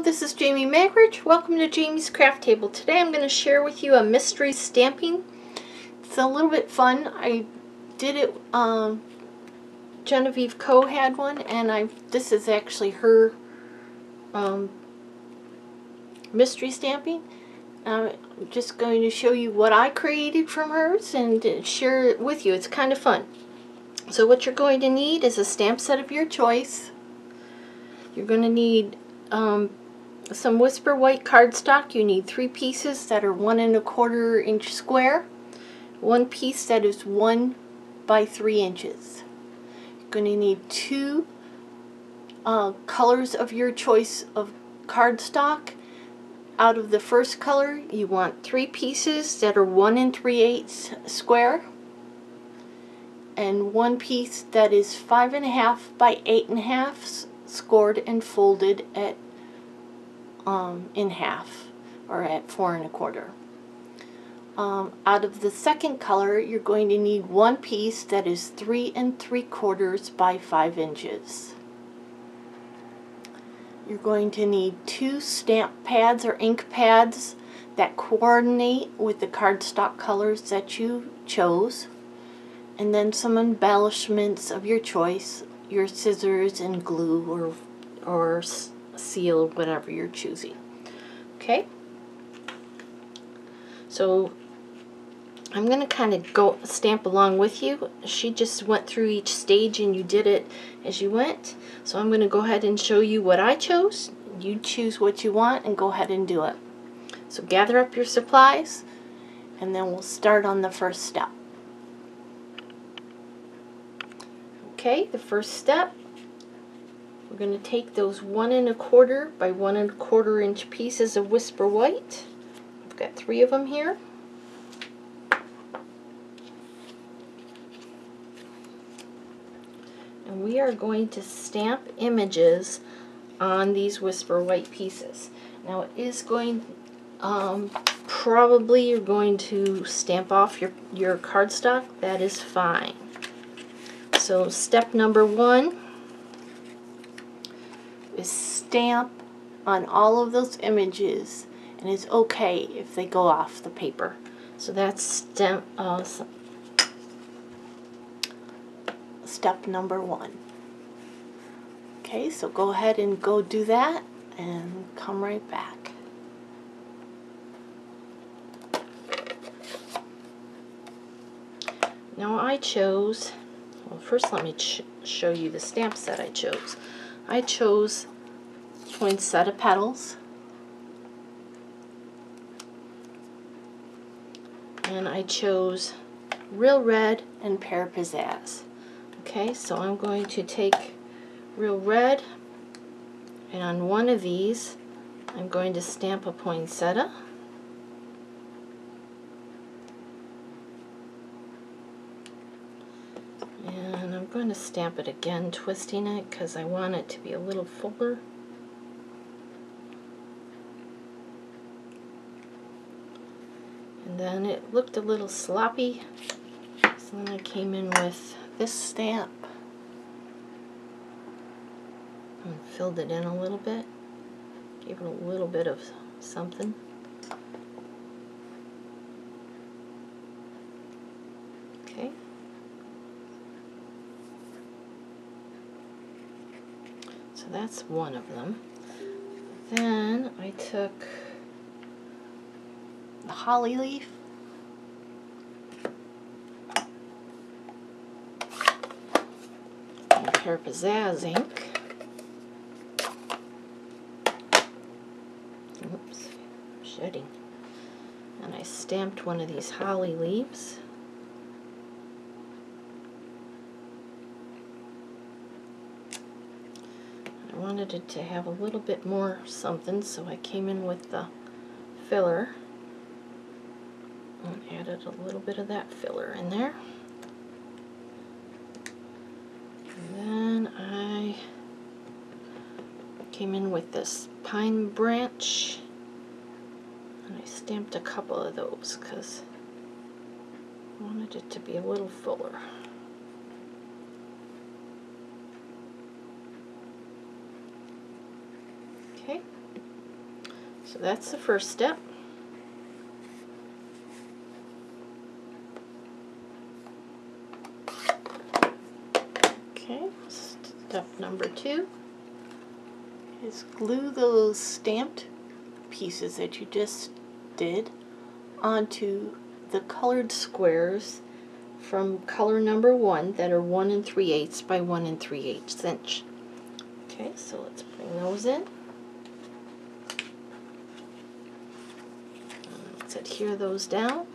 this is Jamie Magridge. Welcome to Jamie's Craft Table. Today I'm going to share with you a mystery stamping. It's a little bit fun. I did it, Genevieve Coe had one, and this is actually her mystery stamping. I'm just going to show you what I created from hers and share it with you. It's kind of fun. So what you're going to need is a stamp set of your choice. You're going to need some Whisper White cardstock. You need 3 pieces that are 1 1/4 inch square, 1 piece that is 1 by 3 inches. You're going to need 2 colors of your choice of cardstock. Out of the first color, you want 3 pieces that are 1 3/8 square, and 1 piece that is 5 1/2 by 8 1/2 scored and folded at in half, or at 4 1/4. Out of the second color, you're going to need 1 piece that is 3 3/4 by 5 inches. You're going to need 2 stamp pads or ink pads that coordinate with the cardstock colors that you chose, and then some embellishments of your choice, your scissors and glue or seal, whatever you're choosing. Okay, so I'm going to kind of go stamp along with you. She just went through each stage and you did it as you went. So I'm going to go ahead and show you what I chose. You choose what you want and go ahead and do it. So gather up your supplies and then we'll start on the first step. Okay, the first step, we're going to take those 1 1/4 by 1 1/4 inch pieces of Whisper White. I've got 3 of them here. And we are going to stamp images on these Whisper White pieces. Now it is going, probably you're going to stamp off your cardstock. That is fine. So step number 1 is stamp on all of those images, and it's okay if they go off the paper. So that's step number 1. Okay, so go ahead and go do that and come right back. Now I chose, well, first let me show you the stamp set I chose. I chose poinsettia petals, and I chose Real Red and Pear Pizzazz. Okay, so I'm going to take Real Red, and on one of these I'm going to stamp a poinsettia. And I'm going to stamp it again, twisting it because I want it to be a little fuller. And then it looked a little sloppy, so then I came in with this stamp and filled it in a little bit, gave it a little bit of something. Okay. So that's one of them. Then I took the holly leaf, and Pear Pizzazz ink. Oops, shedding. And I stamped one of these holly leaves. I wanted it to have a little bit more something, so I came in with the filler and added a little bit of that filler in there. And then I came in with this pine branch, and I stamped a couple of those because I wanted it to be a little fuller. Okay, So that's the first step. Okay, step number 2 is glue those stamped pieces that you just did onto the colored squares from color number 1 that are 1 3/8 by 1 3/8 inch. Okay, so let's bring those in. Let's adhere those down.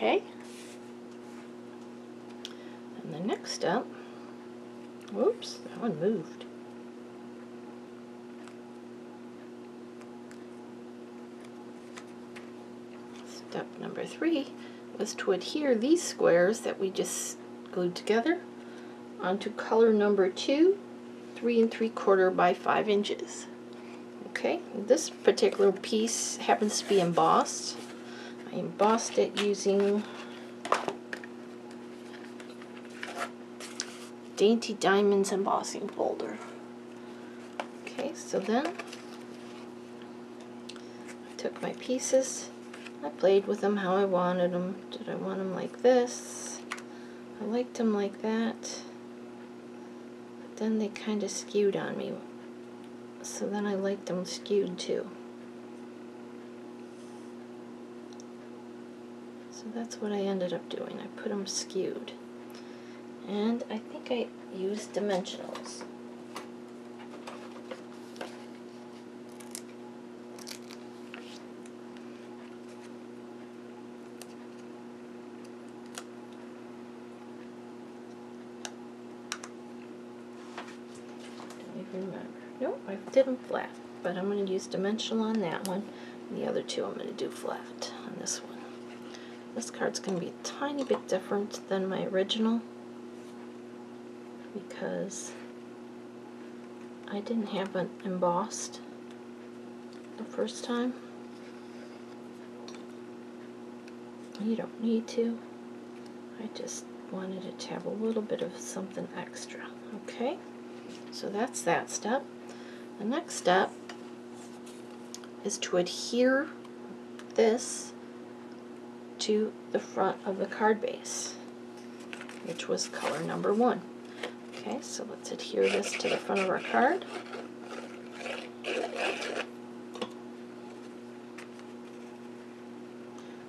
Okay, and the next step, whoops, that one moved. Step number 3 was to adhere these squares that we just glued together onto color number 2, 3 3/4 by 5 inches. Okay, this particular piece happens to be embossed. I embossed it using Dainty Diamonds embossing folder. Okay, so then I took my pieces, I played with them how I wanted them. Did I want them like this? I liked them like that, but then they kind of skewed on me, so then I liked them skewed too. So that's what I ended up doing. I put them skewed. And I think I used dimensionals. Don't even remember. Nope, I did them flat, but I'm going to use dimensional on that one. And the other two I'm going to do flat on this one. This card's going to be a tiny bit different than my original because I didn't have it embossed the first time. You don't need to. I just wanted it to have a little bit of something extra. Okay, so that's that step. The next step is to adhere this to the front of the card base, which was color number 1. Okay, so let's adhere this to the front of our card.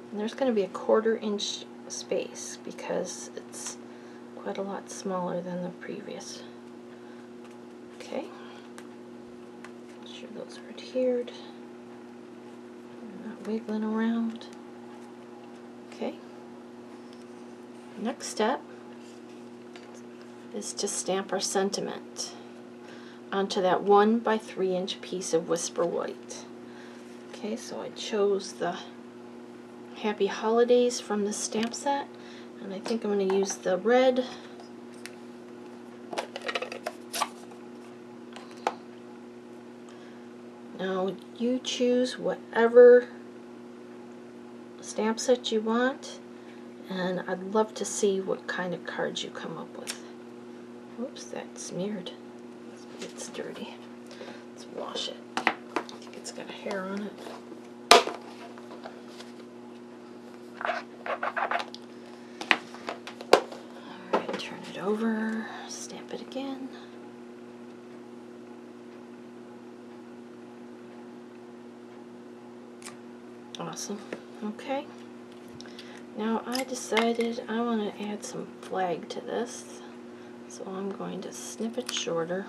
And there's going to be a 1/4 inch space because it's quite a lot smaller than the previous. Okay, make sure those are adhered. They're not wiggling around. Okay, next step is to stamp our sentiment onto that 1 by 3 inch piece of Whisper White. Okay, so I chose the Happy Holidays from the stamp set, and I think I'm going to use the red. Now you choose whatever stamp set you want, and I'd love to see what kind of cards you come up with. Oops, that smeared. It's dirty. Let's wash it. I think it's got a hair on it. Alright, turn it over, stamp it again. Awesome. Okay. Now I decided I want to add some flag to this, so I'm going to snip it shorter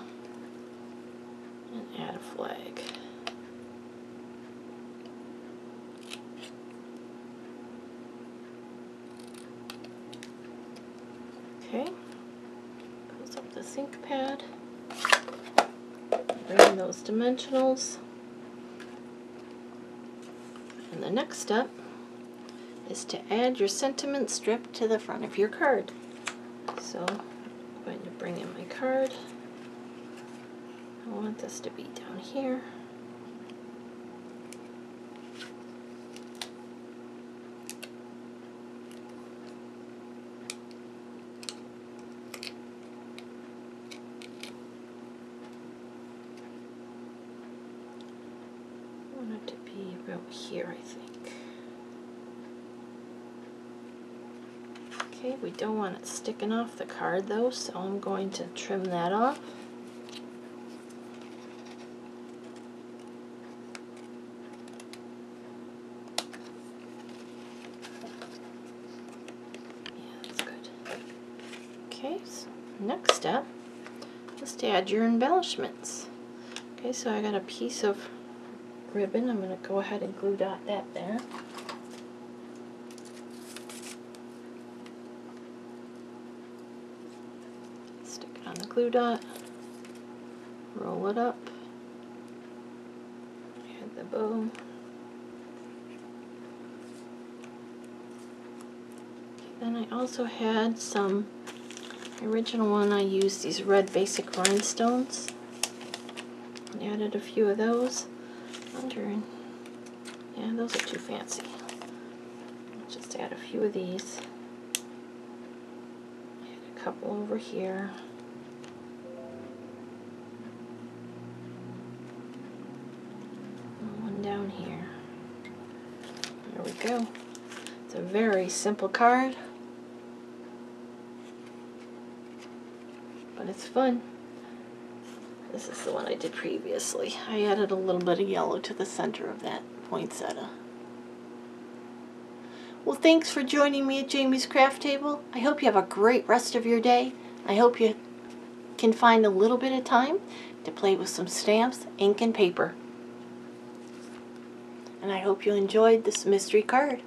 and add a flag. Okay, close up the ink pad. bring in those dimensionals. And the next step is to add your sentiment strip to the front of your card. So I'm going to bring in my card. I want this to be down here. I want it to be about here, I think. Okay, we don't want it sticking off the card though, so I'm going to trim that off. Yeah, that's good. Okay, so next step is to add your embellishments. Okay, so I got a piece of ribbon. I'm going to go ahead and glue dot that there. Stick it on the glue dot, roll it up, add the bow. Then I also had some, the original one I used these red basic rhinestones. I added a few of those under, yeah, those are too fancy. I'll just add a few of these. Add a couple over here. And one down here. There we go. It's a very simple card, but it's fun. This is the one I did previously. I added a little bit of yellow to the center of that poinsettia. Well, thanks for joining me at Jamie's Craft Table. I hope you have a great rest of your day. I hope you can find a little bit of time to play with some stamps, ink, and paper. And I hope you enjoyed this mystery card.